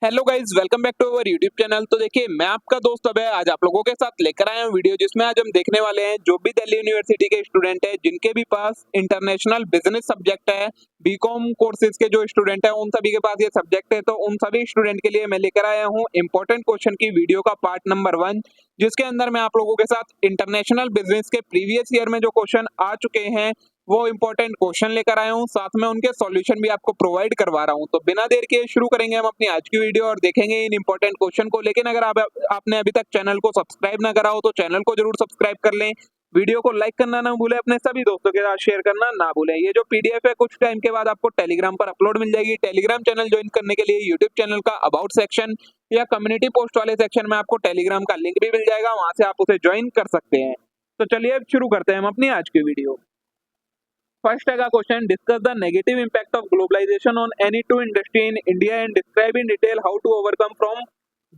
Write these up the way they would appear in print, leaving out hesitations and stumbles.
Hello guys, welcome back to our YouTube channel. तो देखिए, मैं आपका दोस्त अभय आज आप लोगों के साथ लेकर आया हूं वीडियो, जिसमें आज हम देखने वाले हैं जो भी दिल्ली यूनिवर्सिटी के स्टूडेंट हैं जिनके भी पास इंटरनेशनल बिजनेस सब्जेक्ट है, बीकॉम कोर्सेज के जो स्टूडेंट हैं उन सभी के पास ये सब्जेक्ट है। तो उन सभी स्टूडेंट के लिए मैं लेकर आया हूं इंपॉर्टेंट क्वेश्चन की वीडियो का पार्ट नंबर 1, जिसके अंदर मैं आप लोगों के साथ इंटरनेशनल बिजनेस के प्रीवियस ईयर में जो क्वेश्चन आ चुके हैं वो इंपॉर्टेंट क्वेश्चन लेकर आया हूँ, साथ में उनके सॉल्यूशन भी आपको प्रोवाइड करवा रहा हूँ। तो बिना देर के शुरू करेंगे हम अपनी आज की वीडियो और देखेंगे इन इंपॉर्टेंट क्वेश्चन को। लेकिन अगर आपने अभी तक चैनल को सब्सक्राइब ना करा हो तो चैनल को जरूर सब्सक्राइब कर लें, वीडियो को लाइक करना ना भूलें, अपने सभी दोस्तों के साथ शेयर करना ना भूलें। ये जो पीडीएफ है कुछ टाइम के बाद आपको टेलीग्राम पर अपलोड मिल जाएगी। टेलीग्राम चैनल ज्वाइन करने के लिए यूट्यूब चैनल का अबाउट सेक्शन या कम्युनिटी पोस्ट वाले सेक्शन में आपको टेलीग्राम का लिंक भी मिल जाएगा, वहां से आप उसे ज्वाइन कर सकते हैं। तो चलिए अब शुरू करते हैं हम अपनी आज की वीडियो। फर्स्ट है question, discuss the negative impact of globalisation on any two industry in India and describe in detail how to overcome from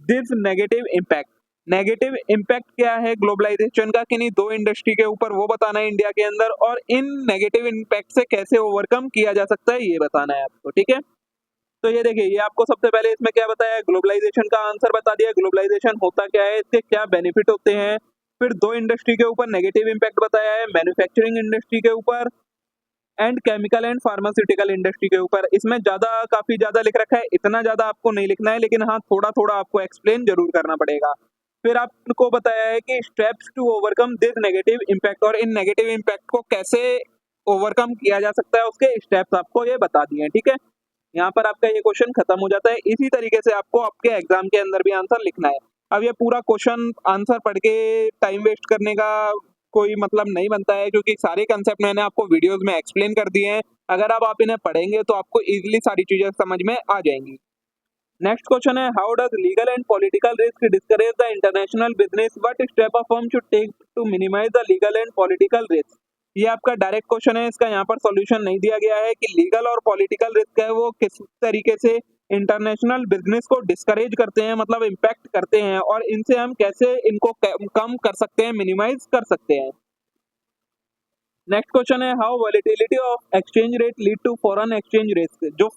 this negative impact. Negative impact क्या है ग्लोबलाइजेशन का किन्हीं दो इंडस्ट्री के ऊपर, वो बताना है इंडिया के अंदर, और इन नेगेटिव इम्पैक्ट से कैसे ओवरकम किया जा सकता है ये बताना है आपको। ठीक है, तो ये देखिए, ये आपको सबसे पहले इसमें क्या बताया है, ग्लोबलाइजेशन का आंसर बता दिया। ग्लोबलाइजेशन होता क्या है, इसके क्या बेनिफिट होते हैं, फिर दो इंडस्ट्री के ऊपर नेगेटिव इम्पैक्ट बताया है, मैन्युफैक्चरिंग इंडस्ट्री के ऊपर and chemical and pharmaceutical industry के ऊपर। इसमें काफी ज्यादा लिख रखा है, इतना ज्यादा आपको नहीं लिखना है, लेकिन हाँ थोड़ा थोड़ा आपको एक्सप्लेन जरूर करना पड़ेगा। फिर आपको बताया है कि steps to overcome this negative impact, और इन नेगेटिव इम्पैक्ट को कैसे ओवरकम किया जा सकता है उसके स्टेप्स आपको ये बता दिए हैं। ठीक है, यहाँ पर आपका ये क्वेश्चन खत्म हो जाता है। इसी तरीके से आपको आपके एग्जाम के अंदर भी आंसर लिखना है। अब ये पूरा क्वेश्चन आंसर पढ़ के टाइम वेस्ट करने का कोई मतलब नहीं बनता है, क्योंकि सारे कंसेप्ट मैंने आपको वीडियोस में एक्सप्लेन कर दिए हैं। अगर आप इन्हें पढ़ेंगे तो आपको इजीली सारी चीजें समझ में आ जाएंगी। नेक्स्ट क्वेश्चन है, how does legal and political risk discourage the international business, what step a firm should take to minimise the legal and political risk. ये आपका डायरेक्ट क्वेश्चन है, इसका यहाँ पर सॉल्यूशन नहीं दिया गया है कि लीगल और पॉलिटिकल रिस्क है वो किस तरीके से इंटरनेशनल बिजनेस को डिस्करेज करते हैं, मतलब इम्पैक्ट करते हैं, और इनसे हम कैसे इनको कम कर सकते हैं, मिनिमाइज कर सकते हैं। नेक्स्ट क्वेश्चन है, how volatility of exchange rate lead to foreign exchange risk. जो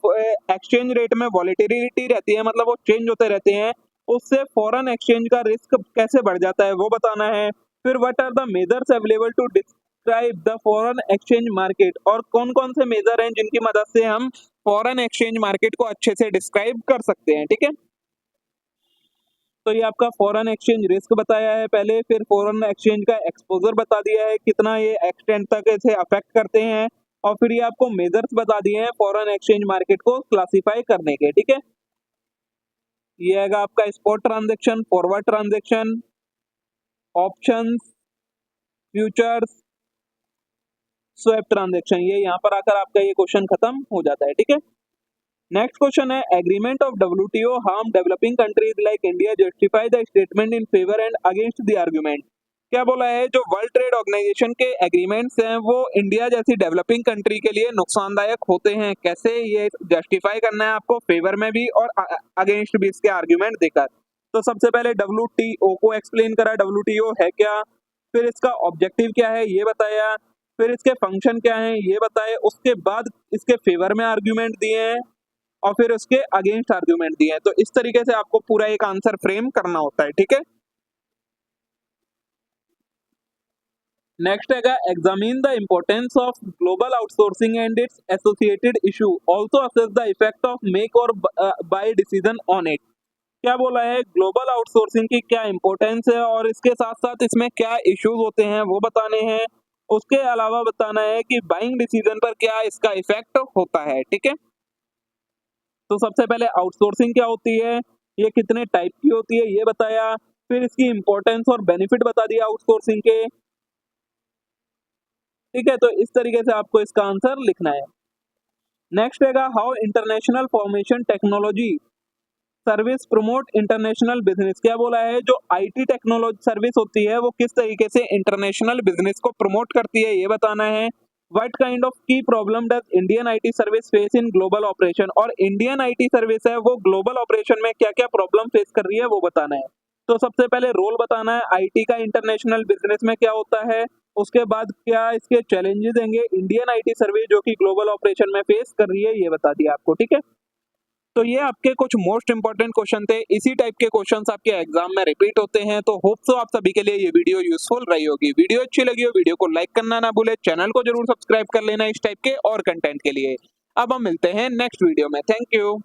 एक्सचेंज रेट में वॉलेटिलिटी रहती है, मतलब वो चेंज होते रहते हैं, उससे फॉरेन एक्सचेंज का रिस्क कैसे बढ़ जाता है वो बताना है। फिर what are the measures available to describe the foreign exchange market, और कौन कौन से मेजर हैं जिनकी मदद से हम फॉरेन एक्सचेंज मार्केट को अच्छे से डिस्क्राइब कर सकते हैं। ठीक है, तो ये आपका फॉरेन एक्सचेंज रिस्क बताया है पहले, फिर फॉरेन एक्सचेंज का एक्सपोजर बता दिया है कितना ये एक्सटेंड तक इसे अफेक्ट करते हैं, और फिर ये आपको मेजर्स बता दिए हैं फॉरेन एक्सचेंज मार्केट को क्लासिफाई करने के। ठीक है, ये आएगा आपका spot transaction, forward transaction, options, futures, swap transaction. ये यहाँ पर आकर आपका ये क्वेश्चन खत्म हो जाता है। ठीक है, नेक्स्ट क्वेश्चन है, agreement of WTO harm developing countries like India, justify the statement in favour and against the argument. क्या बोला है, जो वर्ल्ड ट्रेड ऑर्गेनाइजेशन के एग्रीमेंट्स हैं वो इंडिया जैसी डेवलपिंग कंट्री के लिए नुकसानदायक होते हैं, कैसे ये जस्टिफाई करना है आपको, फेवर में भी और अगेंस्ट भी इसके आर्गुमेंट देकर। तो सबसे पहले डब्ल्यूटीओ को एक्सप्लेन करा, डब्ल्यूटीओ है क्या, फिर इसका ऑब्जेक्टिव क्या है ये बताया, फिर इसके फंक्शन क्या है ये बताए, उसके बाद इसके फेवर में आर्ग्यूमेंट दिए हैं, और फिर उसके अगेंस्ट आर्गुमेंट दिए हैं। तो इस तरीके से आपको पूरा एक आंसर फ्रेम करना होता है। ठीक है, नेक्स्ट है, examine the importance of global outsourcing and it's associated issue, also assess the effect of make और बाय डिसीजन ऑन इट। क्या बोला है, ग्लोबल आउटसोर्सिंग की क्या इंपॉर्टेंस है और इसके साथ साथ इसमें क्या इश्यूज होते हैं वो बताने हैं। उसके अलावा बताना है कि बाइंग डिसीजन पर क्या इसका इफेक्ट होता है। ठीक है, तो सबसे पहले आउटसोर्सिंग क्या होती है, ये कितने टाइप की होती है ये बताया, फिर इसकी इंपॉर्टेंस और बेनिफिट बता दिया आउटसोर्सिंग के। ठीक है, तो इस तरीके से आपको इसका आंसर लिखना है। नेक्स्ट है, how international formation technology service promote international business. क्या बोला है, जो आईटी टेक्नोलॉजी सर्विस होती है वो किस तरीके से इंटरनेशनल बिजनेस को प्रमोट करती है ये बताना है। व्हाट काइंड ऑफ की problem does Indian IT service face in global operation, और इंडियन आईटी सर्विस है वो ग्लोबल ऑपरेशन में क्या क्या प्रॉब्लम फेस कर रही है वो बताना है। तो सबसे पहले रोल बताना है आईटी का इंटरनेशनल बिजनेस में क्या होता है, उसके बाद क्या इसके चैलेंजेस देंगे इंडियन आईटी सर्विस जो कि ग्लोबल ऑपरेशन में फेस कर रही है ये बता दिया आपको। ठीक है, तो ये आपके कुछ मोस्ट इंपॉर्टेंट क्वेश्चन थे। इसी टाइप के क्वेश्चंस आपके एग्जाम में रिपीट होते हैं, तो होप सो आप सभी के लिए ये वीडियो यूजफुल रही होगी। वीडियो अच्छी लगी हो वीडियो को लाइक करना ना भूले, चैनल को जरूर सब्सक्राइब कर लेना इस टाइप के और कंटेंट के लिए। अब हम मिलते हैं नेक्स्ट वीडियो में। Thank you.